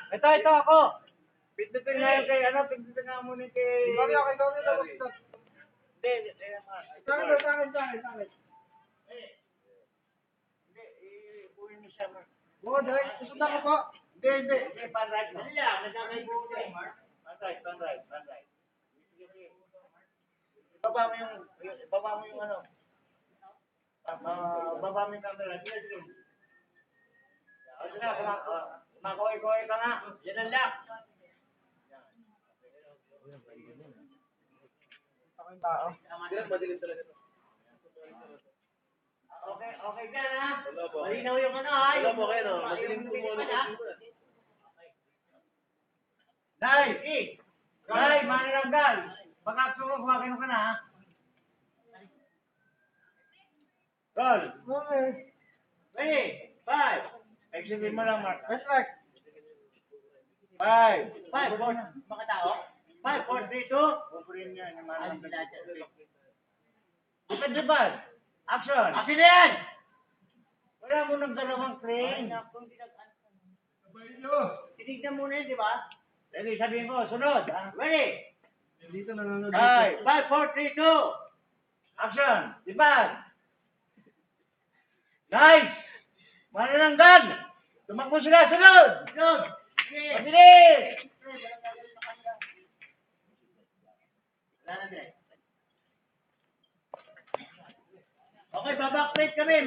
Ito ako. Pindutin nga yung kay, pindutin nga muna kay... Sorry, okay, sorry. Hindi. Sa akin. Hindi, uwi mo siya. Oo, direct. Susundan ko po. Hindi. Pan-right na. Nagkakay po na eh. Pan-right. Baba mo yung ano. Baba mo yung camera. Sige. Sige na, makoy-koy ka nga. Yan ang lock. Ako yung tao. Madilim talaga ito. Okay dyan ha. Malinaw yung ano ha. Wala po kayo, no? Madilim po muna yung Nay, manilanggal. Baka suwag-wagin ka na ha. Roll. Okay. Ready? 5. Exhibit mo lang, Mark. Let's like. 5. 4. Mga tao? 5, 4, 3, 2. Kukurin niya. Depende ba? Action. Action yan! Wala mo ng dalawang crane. Tinignan muna yun, di ba? Ready, sabihin ko, sunod. Ready? Dito nanonood. 5, 4, 3, 2. Action. Diba? Nice! Manananggan! Tumakbo sila, sunod! Mabilis! Okay, babackplate kami.